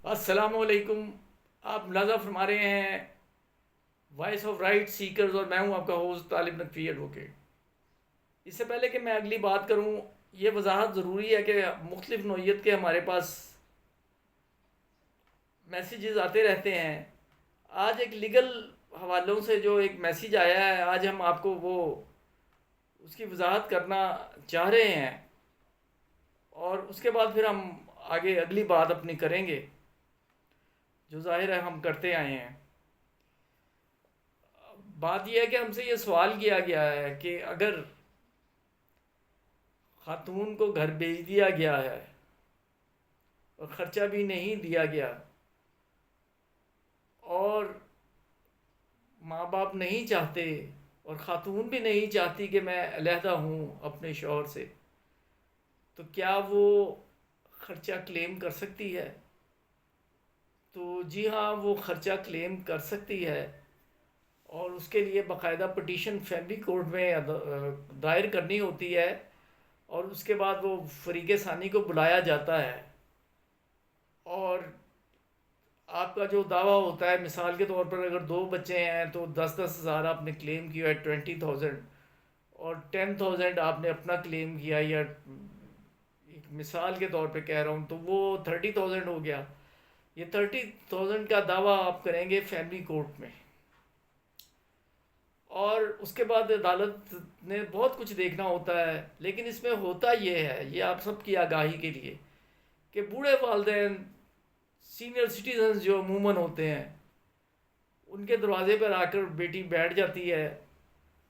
السلام علیکم. آپ ملاحظہ فرما رہے ہیں وائس آف رائٹ سیکرز، اور میں ہوں آپ کا ہوسٹ طالب نقوی ایڈوکیٹ. اس سے پہلے کہ میں اگلی بات کروں، یہ وضاحت ضروری ہے کہ مختلف نوعیت کے ہمارے پاس میسیجز آتے رہتے ہیں. آج ایک لیگل حوالوں سے جو ایک میسیج آیا ہے، آج ہم آپ کو وہ اس کی وضاحت کرنا چاہ رہے ہیں، اور اس کے بعد پھر ہم آگے اگلی بات اپنی کریں گے جو ظاہر ہے ہم کرتے آئے ہیں. بات یہ ہے کہ ہم سے یہ سوال کیا گیا ہے کہ اگر خاتون کو گھر بھیج دیا گیا ہے اور خرچہ بھی نہیں دیا گیا، اور ماں باپ نہیں چاہتے اور خاتون بھی نہیں چاہتی کہ میں علیحدہ ہوں اپنے شوہر سے، تو کیا وہ خرچہ کلیم کر سکتی ہے؟ تو جی ہاں، وہ خرچہ کلیم کر سکتی ہے، اور اس کے لیے باقاعدہ پٹیشن فیملی کورٹ میں دائر کرنی ہوتی ہے، اور اس کے بعد وہ فریق ثانی کو بلایا جاتا ہے. اور آپ کا جو دعویٰ ہوتا ہے، مثال کے طور پر اگر 2 بچے ہیں تو 10,000 آپ نے کلیم کیا ہے، 20,000، اور 10,000 آپ نے اپنا کلیم کیا، یا ایک مثال کے طور پہ کہہ رہا ہوں، تو وہ 30,000 ہو گیا. یہ 30,000 کا دعویٰ آپ کریں گے فیملی کورٹ میں. اور اس کے بعد عدالت نے بہت کچھ دیکھنا ہوتا ہے، لیکن اس میں ہوتا یہ ہے، یہ آپ سب کی آگاہی کے لیے، کہ بوڑھے والدین، سینئر سٹیزنز جو عموماً ہوتے ہیں، ان کے دروازے پر آ کر بیٹی بیٹھ جاتی ہے،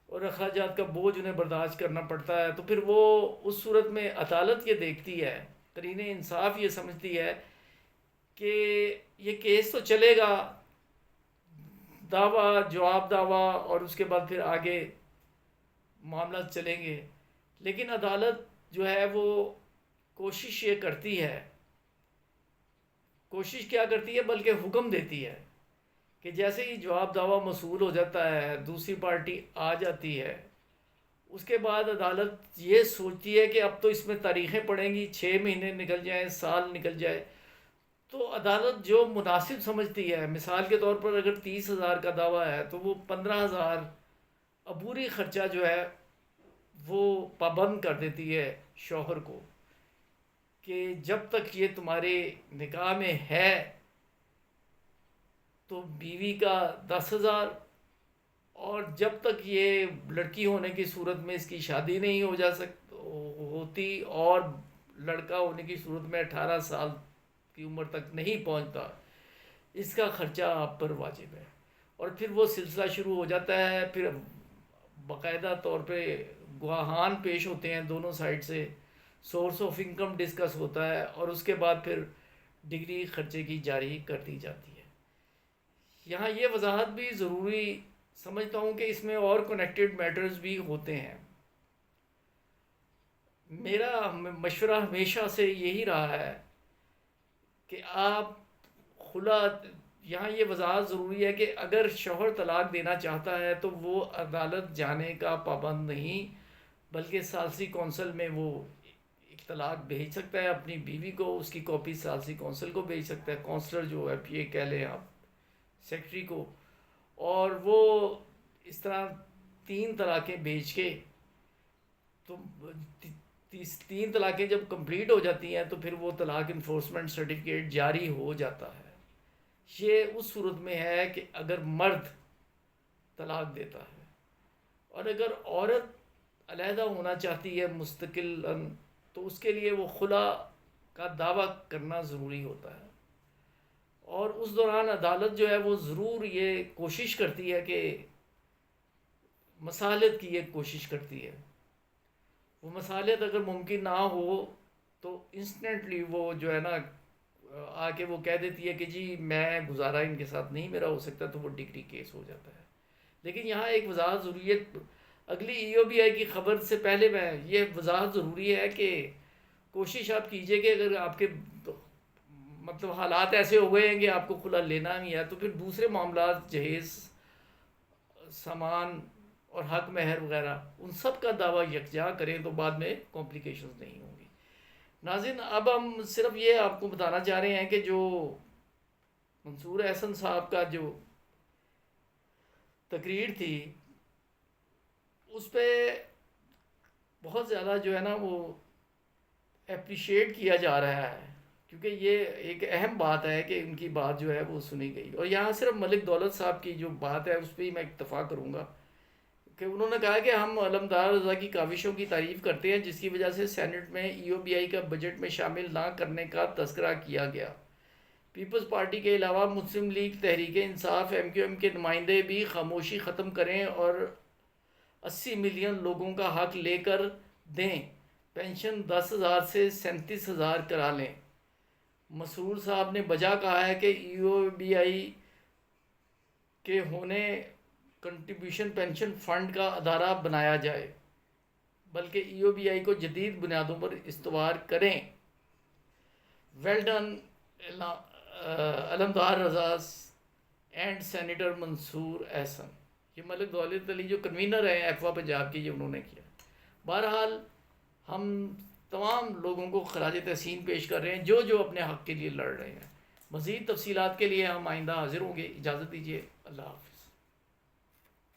اور اخراجات کا بوجھ انہیں برداشت کرنا پڑتا ہے. تو پھر وہ اس صورت میں عدالت یہ دیکھتی ہے، قرین انصاف یہ سمجھتی ہے کہ یہ کیس تو چلے گا، دعویٰ جواب دعویٰ، اور اس کے بعد پھر آگے معاملات چلیں گے، لیکن عدالت جو ہے وہ کوشش یہ کرتی ہے، کوشش کیا کرتی ہے بلکہ حکم دیتی ہے کہ جیسے ہی جواب دعویٰ موصول ہو جاتا ہے، دوسری پارٹی آ جاتی ہے، اس کے بعد عدالت یہ سوچتی ہے کہ اب تو اس میں تاریخیں پڑیں گی، 6 مہینے نکل جائیں، سال نکل جائے، تو عدالت جو مناسب سمجھتی ہے، مثال کے طور پر اگر 30,000 کا دعویٰ ہے تو وہ 15,000 عبوری خرچہ جو ہے وہ پابند کر دیتی ہے شوہر کو، کہ جب تک یہ تمہارے نکاح میں ہے تو بیوی کا 10,000، اور جب تک یہ لڑکی ہونے کی صورت میں اس کی شادی نہیں ہوتی، اور لڑکا ہونے کی صورت میں 18 سال کی عمر تک نہیں پہنچتا، اس کا خرچہ آپ پر واجب ہے. اور پھر وہ سلسلہ شروع ہو جاتا ہے. پھر باقاعدہ طور پہ گواہان پیش ہوتے ہیں دونوں سائڈ سے، سورس آف انکم ڈسکس ہوتا ہے، اور اس کے بعد پھر ڈگری خرچے کی جاری کر دی جاتی ہے. یہاں یہ وضاحت بھی ضروری سمجھتا ہوں کہ اس میں اور کنیکٹڈ میٹرز بھی ہوتے ہیں. میرا مشورہ ہمیشہ سے یہی رہا ہے کہ آپ خلا، یہاں یہ وضاحت ضروری ہے کہ اگر شوہر طلاق دینا چاہتا ہے تو وہ عدالت جانے کا پابند نہیں، بلکہ ثالثی کونسل میں وہ ایک طلاق بھیج سکتا ہے اپنی بیوی کو، اس کی کاپی ثالثی کونسل کو بھیج سکتا ہے، کونسلر جو ہے یہ کہہ لیں آپ، سیکٹری کو، اور وہ اس طرح 3 طلاقیں بھیج کے، تو 3 طلاقیں جب کمپلیٹ ہو جاتی ہیں تو پھر وہ طلاق انفورسمنٹ سرٹیفکیٹ جاری ہو جاتا ہے. یہ اس صورت میں ہے کہ اگر مرد طلاق دیتا ہے، اور اگر عورت علیحدہ ہونا چاہتی ہے مستقل، تو اس کے لیے وہ خلا کا دعویٰ کرنا ضروری ہوتا ہے. اور اس دوران عدالت جو ہے وہ ضرور یہ کوشش کرتی ہے کہ مصالحت کی ایک کوشش کرتی ہے. وہ مصالحت اگر ممکن نہ ہو تو انسٹنٹلی وہ جو ہے نا آ کے وہ کہہ دیتی ہے کہ جی میں گزارا ان کے ساتھ نہیں میرا ہو سکتا، تو وہ ڈگری کیس ہو جاتا ہے. لیکن یہاں ایک وضاحت ضروری ہے، اگلی ای او بی آئی کی خبر سے پہلے میں یہ وضاحت ضروری ہے کہ کوشش آپ کیجئے کہ اگر آپ کے مطلب حالات ایسے ہو گئے ہیں کہ آپ کو کھلا لینا نہیں ہے، تو پھر دوسرے معاملات، جہیز، سامان اور حق مہر وغیرہ، ان سب کا دعویٰ یکجا کریں تو بعد میں کمپلیکیشنز نہیں ہوں گی. ناظرین، اب ہم صرف یہ آپ کو بتانا چاہ رہے ہیں کہ جو منصور احسن صاحب کا جو تقریر تھی اس پہ بہت زیادہ جو ہے نا وہ اپریشیٹ کیا جا رہا ہے، کیونکہ یہ ایک اہم بات ہے کہ ان کی بات جو ہے وہ سنی گئی. اور یہاں صرف ملک دولت صاحب کی جو بات ہے اس پہ ہی میں اکتفا کروں گا کہ انہوں نے کہا کہ ہم علمدار رضا کی کاوشوں کی تعریف کرتے ہیں جس کی وجہ سے سینٹ میں ای او بی آئی کا بجٹ میں شامل نہ کرنے کا تذکرہ کیا گیا. پیپلز پارٹی کے علاوہ مسلم league, Tehreek Insaf, M Q M کے نمائندے بھی خاموشی ختم کریں اور 80 ملین لوگوں کا حق لے کر دیں، پینشن 10,000 سے 37,000 کرا لیں. مسرور صاحب نے بجا کہا ہے کہ ای او بی آئی کے ہونے کنٹریبیوشن پینشن فنڈ کا ادارہ بنایا جائے، بلکہ ای او بی آئی کو جدید بنیادوں پر استوار کریں. Well done Alamdar Raza and senator Mansoor Ahsan. یہ ملک دولت علی جو کنوینر ہیں ایفوا پنجاب کی، یہ انہوں نے کیا. بہرحال ہم تمام لوگوں کو خراج تحسین پیش کر رہے ہیں جو جو اپنے حق کے لیے لڑ رہے ہیں. مزید تفصیلات کے لیے ہم آئندہ حاضر ہوں گے. اجازت دیجیے. اللہ حافظ.